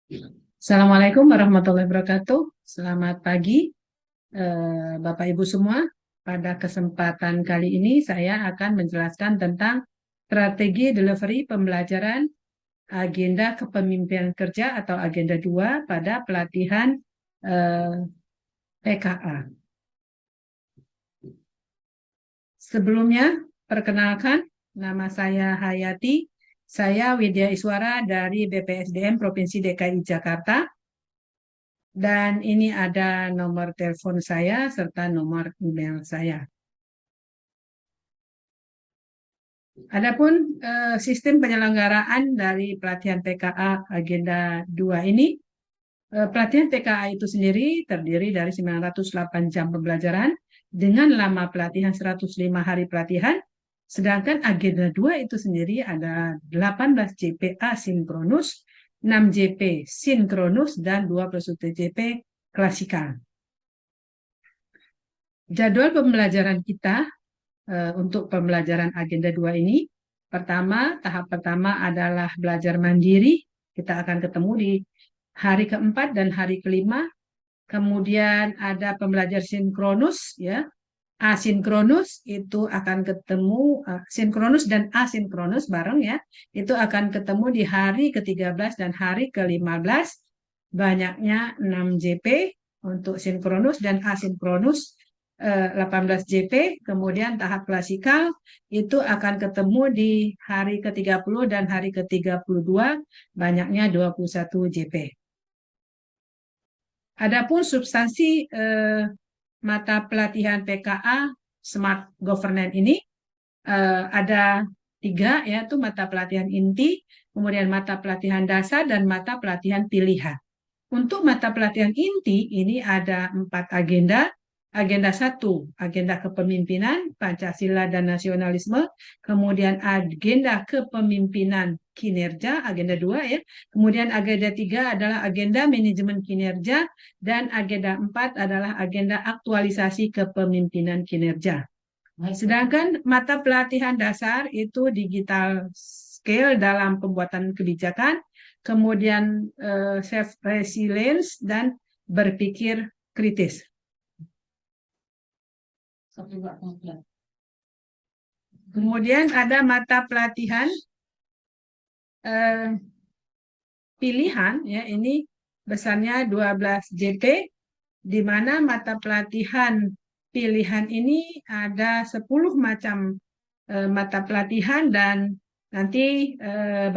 Assalamualaikum warahmatullahi wabarakatuh. Selamat pagi, Bapak Ibu semua. Pada kesempatan kali ini saya akan menjelaskan tentang strategi delivery pembelajaran agenda kepemimpinan kerja atau agenda 2 pada pelatihan eh, PKA. Sebelumnya, perkenalkan, nama saya Hayati. Saya Widya Iswara dari BPSDM Provinsi DKI Jakarta. Dan ini ada nomor telepon saya serta nomor email saya. Adapun sistem penyelenggaraan dari pelatihan PKA Agenda 2 ini, pelatihan PKA itu sendiri terdiri dari 908 jam pembelajaran dengan lama pelatihan 105 hari pelatihan, sedangkan Agenda 2 itu sendiri ada 18 JP asinkronus, 6 JP sinkronus, dan 21 JP klasikal. Jadwal pembelajaran kita untuk pembelajaran agenda 2 ini, tahap pertama adalah belajar mandiri. Kita akan ketemu di hari keempat dan hari kelima. Kemudian ada pembelajar sinkronus, ya. Asinkronus itu akan ketemu, sinkronus dan asinkronus bareng ya. Itu akan ketemu di hari ke-13 dan hari ke-15. Banyaknya 6 JP untuk sinkronus dan asinkronus 18 JP. Kemudian tahap klasikal itu akan ketemu di hari ke-30 dan hari ke-32, banyaknya 21 JP. Adapun substansi mata pelatihan PKA Smart Governance ini ada 3, yaitu mata pelatihan inti, kemudian mata pelatihan dasar, dan mata pelatihan pilihan. Untuk mata pelatihan inti ini ada 4 agenda. Agenda 1, agenda kepemimpinan, Pancasila dan nasionalisme. Kemudian agenda kepemimpinan kinerja, agenda 2 ya. Kemudian agenda 3 adalah agenda manajemen kinerja, dan agenda 4 adalah agenda aktualisasi kepemimpinan kinerja. Sedangkan mata pelatihan dasar itu digital skill dalam pembuatan kebijakan, kemudian self resilience, dan berpikir kritis. Kemudian ada mata pelatihan pilihan, ya, ini besarnya 12 JP, di mana mata pelatihan pilihan ini ada 10 macam mata pelatihan, dan nanti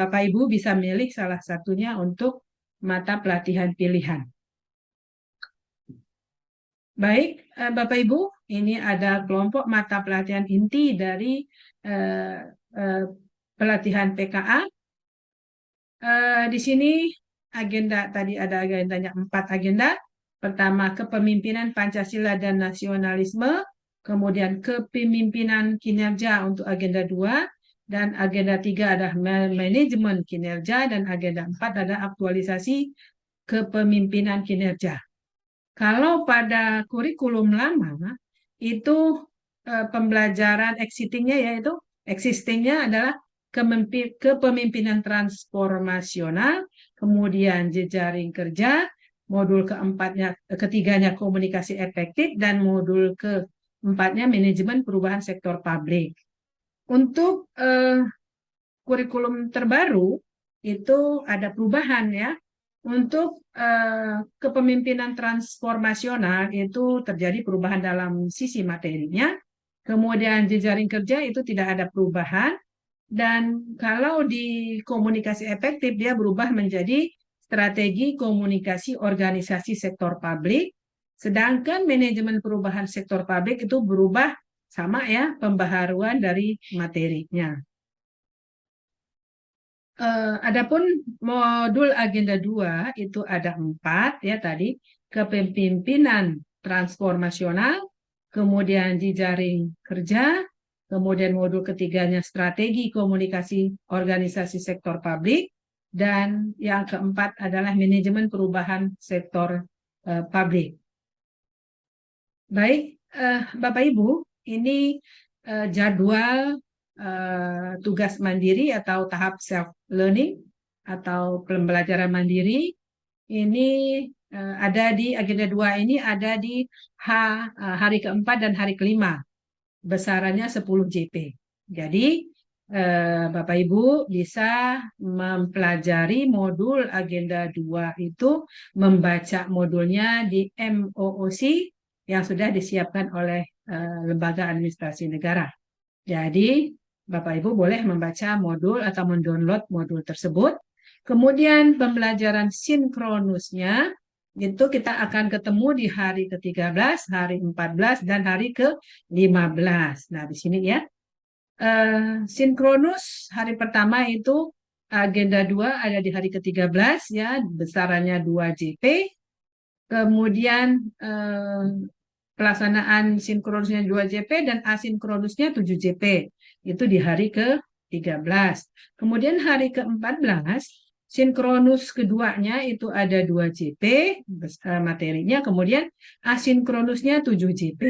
Bapak Ibu bisa milih salah satunya untuk mata pelatihan pilihan. Baik, Bapak Ibu, ini ada kelompok mata pelatihan inti dari pelatihan PKA. Di sini agenda tadi ada agendanya 4 agenda. Pertama, kepemimpinan Pancasila dan nasionalisme, kemudian kepemimpinan kinerja untuk agenda 2, dan agenda 3 adalah manajemen kinerja, dan agenda 4 adalah aktualisasi kepemimpinan kinerja. Kalau pada kurikulum lama itu pembelajaran existingnya adalah kepemimpinan transformasional, kemudian jejaring kerja, modul ketiganya komunikasi efektif, dan modul keempatnya manajemen perubahan sektor publik. Untuk kurikulum terbaru itu ada perubahan ya. Untuk kepemimpinan transformasional itu terjadi perubahan dalam sisi materinya. Kemudian jejaring kerja itu tidak ada perubahan. Dan kalau di komunikasi efektif, dia berubah menjadi strategi komunikasi organisasi sektor publik. Sedangkan manajemen perubahan sektor publik itu berubah sama ya, pembaharuan dari materinya. Adapun modul agenda 2 itu ada 4 ya tadi, kepemimpinan transformasional, kemudian jejaring kerja, kemudian modul ketiganya strategi komunikasi organisasi sektor publik, dan yang keempat adalah manajemen perubahan sektor publik. Baik, Bapak Ibu, ini jadwal tugas mandiri atau tahap self learning atau pembelajaran mandiri ini ada di agenda 2 ini ada di hari keempat dan hari kelima. Besarannya 10 JP. Jadi Bapak Ibu bisa mempelajari modul agenda 2 itu, membaca modulnya di MOOC yang sudah disiapkan oleh Lembaga Administrasi Negara. Jadi Bapak Ibu boleh membaca modul atau mendownload modul tersebut. Kemudian pembelajaran sinkronusnya itu kita akan ketemu di hari ke-13, hari 14, dan hari ke-15. Nah, di sini ya. Sinkronus hari pertama itu agenda 2 ada di hari ke-13 ya, besarannya 2 JP. Kemudian pelaksanaan sinkronusnya 2 JP dan asinkronusnya 7 JP. Itu di hari ke-13. Kemudian hari ke-14 sinkronus keduanya itu ada 2 JP materinya, kemudian asinkronusnya 7 JP.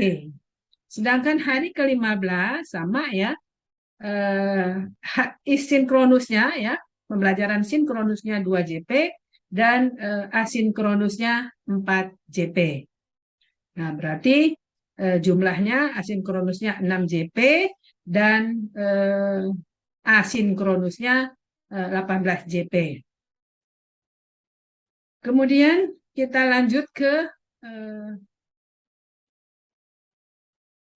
Sedangkan hari ke-15 sama ya, sinkronusnya ya, pembelajaran sinkronusnya 2 JP dan asinkronusnya 4 JP. Nah, berarti jumlahnya asinkronusnya 6 JP dan asinkronusnya 18 JP. Kemudian kita lanjut ke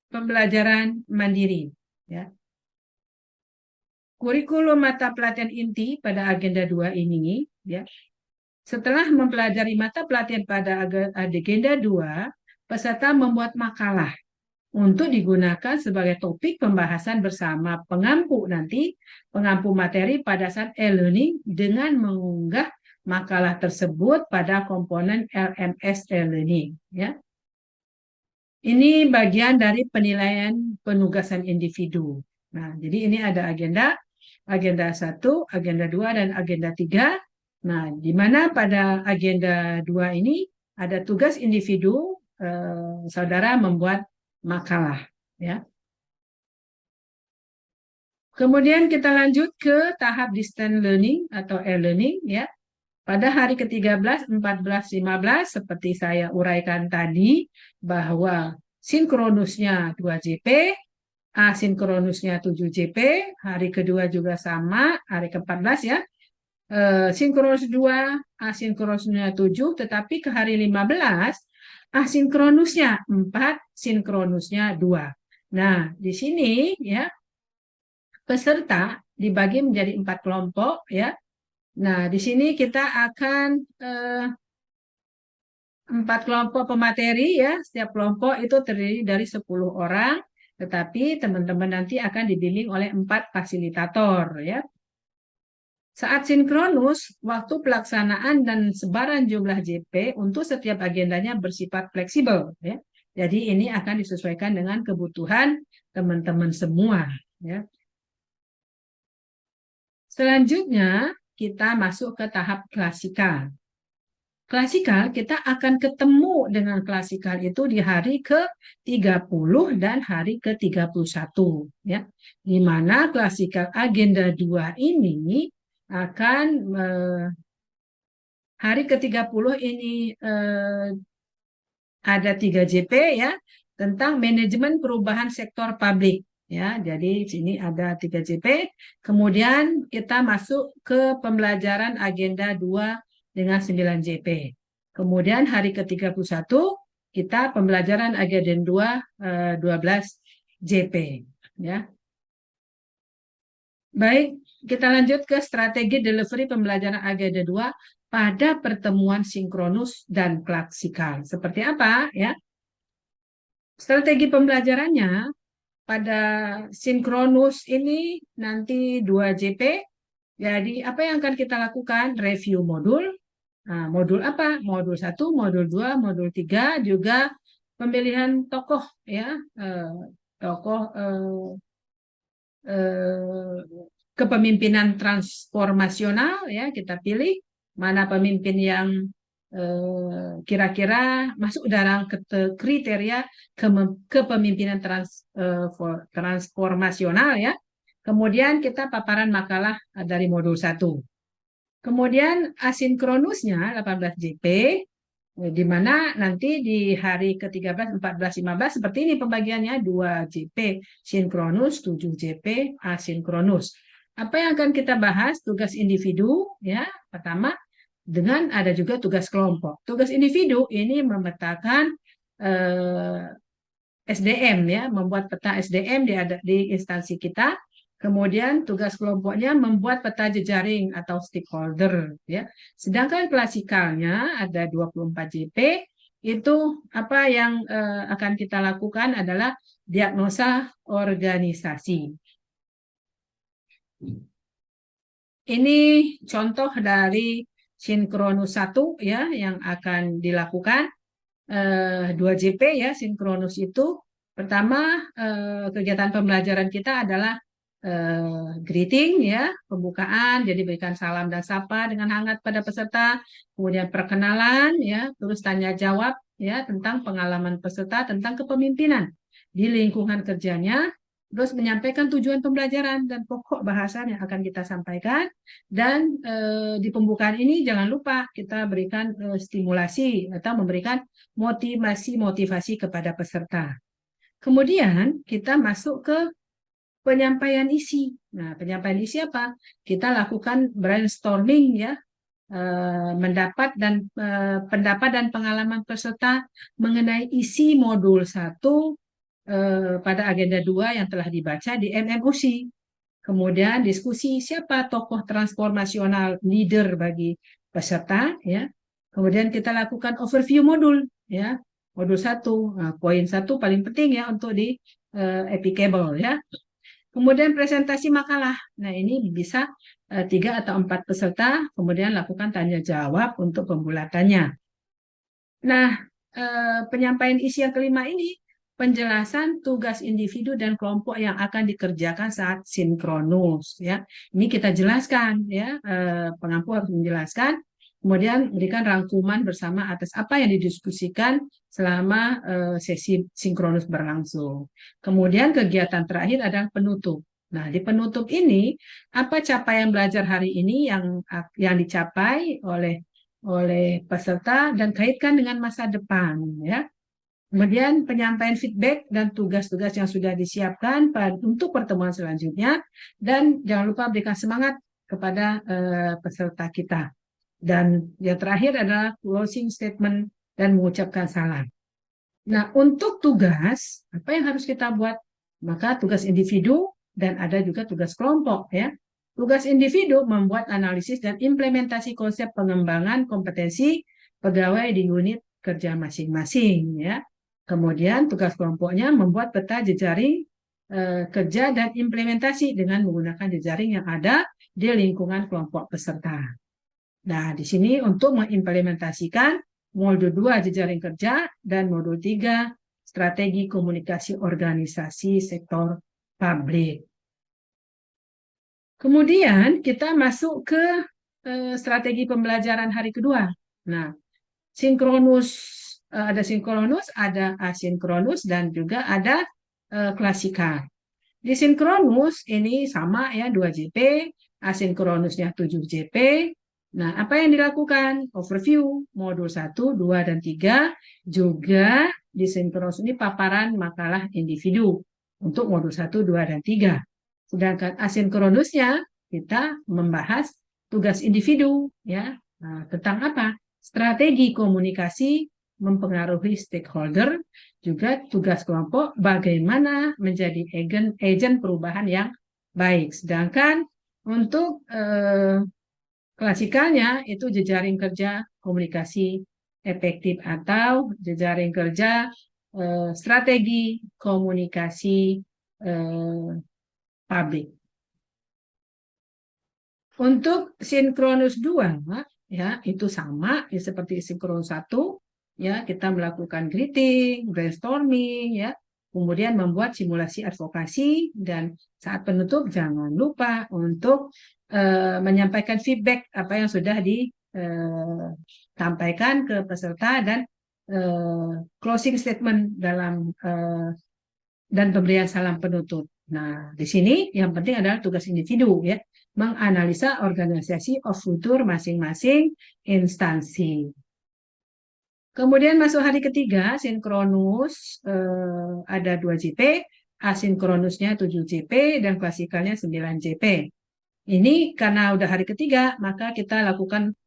pembelajaran mandiri. Ya. Kurikulum mata pelatihan inti pada agenda 2 ini, ya, setelah mempelajari mata pelatihan pada agenda 2, peserta membuat makalah untuk digunakan sebagai topik pembahasan bersama pengampu materi pada saat e-learning dengan mengunggah makalah tersebut pada komponen LMS e-learning. Ya. Ini bagian dari penilaian penugasan individu. Nah, jadi ini ada agenda 1, agenda 2, dan agenda 3. Nah, di mana pada agenda 2 ini ada tugas individu, saudara membuat makalah. Ya. Kemudian kita lanjut ke tahap distance learning atau e-learning. Ya. Pada hari ke-13, 14, 15, seperti saya uraikan tadi, bahwa sinkronusnya 2 JP, asinkronusnya 7 JP, hari kedua juga sama, hari ke-14 ya, sinkronus 2, asinkronusnya 7, tetapi ke hari 15, asinkronusnya 4, sinkronusnya 2. Nah, di sini ya, peserta dibagi menjadi 4 kelompok ya. Nah, di sini kita akan 4 kelompok pemateri ya, setiap kelompok itu terdiri dari 10 orang, tetapi teman-teman nanti akan dibimbing oleh 4 fasilitator ya. Saat sinkronus, waktu pelaksanaan dan sebaran jumlah JP untuk setiap agendanya bersifat fleksibel ya. Jadi ini akan disesuaikan dengan kebutuhan teman-teman semua ya. Selanjutnya kita masuk ke tahap klasikal. Klasikal, kita akan ketemu dengan klasikal itu di hari ke-30 dan hari ke-31. Ya. Di mana klasikal agenda 2 ini akan hari ke-30 ini ada 3 JP ya, tentang manajemen perubahan sektor publik. Ya, jadi sini ada 3 JP. Kemudian kita masuk ke pembelajaran agenda 2 dengan 9 JP. Kemudian hari ke-31 kita pembelajaran agenda 2 12 JP ya. Baik, kita lanjut ke strategi delivery pembelajaran agenda 2 pada pertemuan sinkronus dan klasikal. Seperti apa ya? Strategi pembelajarannya pada sinkronus ini nanti 2 JP. Jadi apa yang akan kita lakukan? Review modul. Nah, modul apa? Modul 1, modul 2, modul 3, juga pemilihan tokoh ya, tokoh kepemimpinan transformasional ya, kita pilih mana pemimpin yang kira-kira masuk dalam kriteria kepemimpinan transformasional ya. Kemudian kita paparan makalah dari modul 1. Kemudian asinkronusnya 18 JP, di mana nanti di hari ke-13, 14, 15 seperti ini pembagiannya 2 JP sinkronus, 7 JP asinkronus. Apa yang akan kita bahas? Tugas individu ya. Pertama, dengan ada juga tugas kelompok. Tugas individu ini memetakan SDM ya, membuat peta SDM di instansi kita. Kemudian tugas kelompoknya membuat peta jejaring atau stakeholder ya. Sedangkan klasikalnya ada 24 JP, itu apa yang akan kita lakukan adalah diagnosa organisasi. Ini contoh dari sinkronus 1 ya yang akan dilakukan. 2 JP ya sinkronus itu. Pertama, kegiatan pembelajaran kita adalah greeting ya, pembukaan, jadi berikan salam dan sapa dengan hangat pada peserta, kemudian perkenalan ya, terus tanya jawab ya tentang pengalaman peserta tentang kepemimpinan di lingkungan kerjanya, terus menyampaikan tujuan pembelajaran dan pokok bahasan yang akan kita sampaikan. Dan di pembukaan ini jangan lupa kita berikan stimulasi atau memberikan motivasi kepada peserta. Kemudian kita masuk ke penyampaian isi. Nah, penyampaian isi apa? Kita lakukan brainstorming ya, pendapat dan pengalaman peserta mengenai isi modul 1 pada agenda 2 yang telah dibaca di MMOC. Kemudian diskusi siapa tokoh transformasional leader bagi peserta ya. Kemudian kita lakukan overview modul ya. Modul 1, poin 1 paling penting ya untuk di applicable ya. Kemudian presentasi makalah. Nah, ini bisa 3 atau 4 peserta, kemudian lakukan tanya jawab untuk pembulatannya. Nah, penyampaian isi yang kelima ini penjelasan tugas individu dan kelompok yang akan dikerjakan saat sinkronus ya. Ini kita jelaskan ya, pengampu harus menjelaskan, kemudian berikan rangkuman bersama atas apa yang didiskusikan selama sesi sinkronus berlangsung. Kemudian kegiatan terakhir adalah penutup. Nah, di penutup ini apa capaian belajar hari ini yang dicapai oleh peserta dan kaitkan dengan masa depan ya. Kemudian penyampaian feedback dan tugas-tugas yang sudah disiapkan untuk pertemuan selanjutnya, dan jangan lupa berikan semangat kepada peserta kita. Dan yang terakhir adalah closing statement dan mengucapkan salam. Nah, untuk tugas apa yang harus kita buat? Maka tugas individu dan ada juga tugas kelompok ya. Tugas individu membuat analisis dan implementasi konsep pengembangan kompetensi pegawai di unit kerja masing-masing ya. Kemudian tugas kelompoknya membuat peta jejaring kerja dan implementasi dengan menggunakan jejaring yang ada di lingkungan kelompok peserta. Nah, di sini untuk mengimplementasikan modul 2 jejaring kerja dan modul 3 strategi komunikasi organisasi sektor publik. Kemudian kita masuk ke strategi pembelajaran hari kedua. Nah, ada sinkronus, ada asinkronus, dan juga ada klasikal. Di sinkronus ini sama ya 2 JP, asinkronusnya 7 JP. Nah, apa yang dilakukan? Overview, modul 1, 2, dan 3. Juga di sinkronus ini paparan makalah individu untuk modul 1, 2, dan 3. Sedangkan asinkronusnya kita membahas tugas individu ya. Nah, tentang apa? Strategi komunikasi mempengaruhi stakeholder, juga tugas kelompok bagaimana menjadi agen perubahan yang baik. Sedangkan untuk klasikalnya itu jejaring kerja komunikasi efektif atau jejaring kerja strategi komunikasi publik. Untuk sinkronus 2 ya itu sama ya seperti sinkronus 1 ya, kita melakukan greeting, brainstorming ya, kemudian membuat simulasi advokasi, dan saat penutup jangan lupa untuk menyampaikan feedback apa yang sudah disampaikan ke peserta dan closing statement dan pemberian salam penutup. Nah, di sini yang penting adalah tugas individu ya. menganalisa organisasi of future masing-masing instansi. Kemudian masuk hari ketiga, sinkronus ada 2 JP, asinkronusnya 7 JP, dan klasikalnya 9 JP. Ini karena udah hari ketiga, maka kita lakukan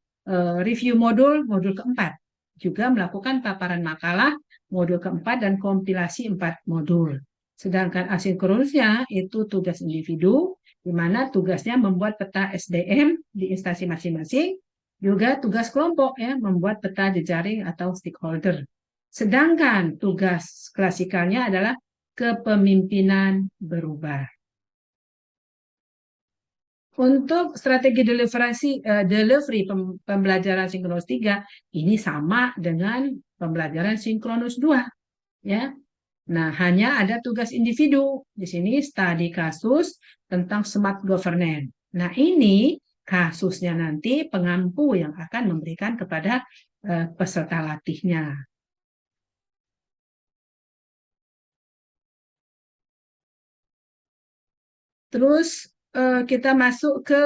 review modul keempat. Juga melakukan paparan makalah modul keempat dan kompilasi 4 modul. Sedangkan asinkronusnya itu tugas individu, di mana tugasnya membuat peta SDM di instansi masing-masing, juga tugas kelompok ya, membuat peta jejaring atau stakeholder. Sedangkan tugas klasikalnya adalah kepemimpinan berubah. Untuk strategi delivery pembelajaran sinkronus 3 ini sama dengan pembelajaran sinkronus 2 ya. Nah, hanya ada tugas individu. Di sini studi kasus tentang smart governance. Nah, ini kasusnya nanti pengampu yang akan memberikan kepada peserta latihnya. Terus kita masuk ke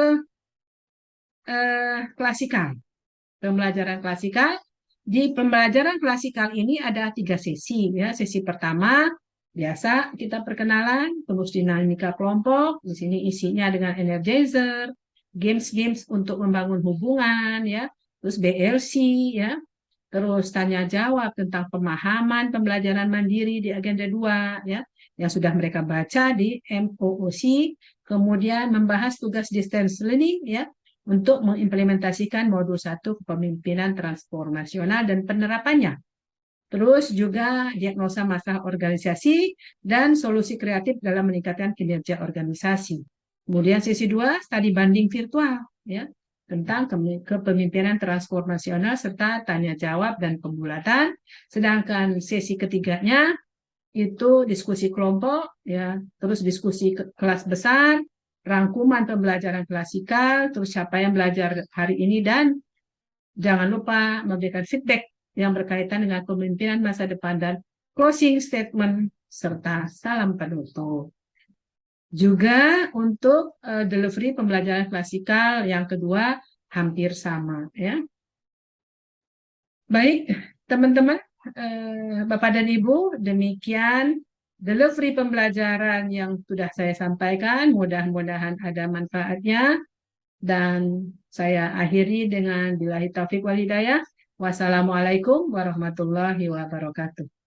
klasikal. Pembelajaran klasikal. Di pembelajaran klasikal ini ada 3 sesi. Ya. Sesi pertama, biasa kita perkenalan, terus dinamika kelompok. Di sini isinya dengan energizer, games-games untuk membangun hubungan, ya. Terus BLC, ya. Terus tanya jawab tentang pemahaman pembelajaran mandiri di agenda 2, ya, yang sudah mereka baca di MOOC. Kemudian membahas tugas distance learning, ya, untuk mengimplementasikan modul 1 kepemimpinan transformasional dan penerapannya. Terus juga diagnosa masalah organisasi dan solusi kreatif dalam meningkatkan kinerja organisasi. Kemudian sesi 2, studi banding virtual ya, tentang kepemimpinan transformasional serta tanya jawab dan pembulatan. Sedangkan sesi ketiganya itu diskusi kelompok ya, terus diskusi kelas besar, rangkuman pembelajaran klasikal, terus siapa yang belajar hari ini, dan jangan lupa memberikan feedback yang berkaitan dengan kepemimpinan masa depan dan closing statement serta salam penutup. Juga untuk delivery pembelajaran klasikal yang kedua hampir sama ya. Baik, teman-teman, Bapak dan Ibu, demikian delivery pembelajaran yang sudah saya sampaikan, mudah-mudahan ada manfaatnya, dan saya akhiri dengan billahi taufiq wal hidayah. Wassalamualaikum warahmatullahi wabarakatuh.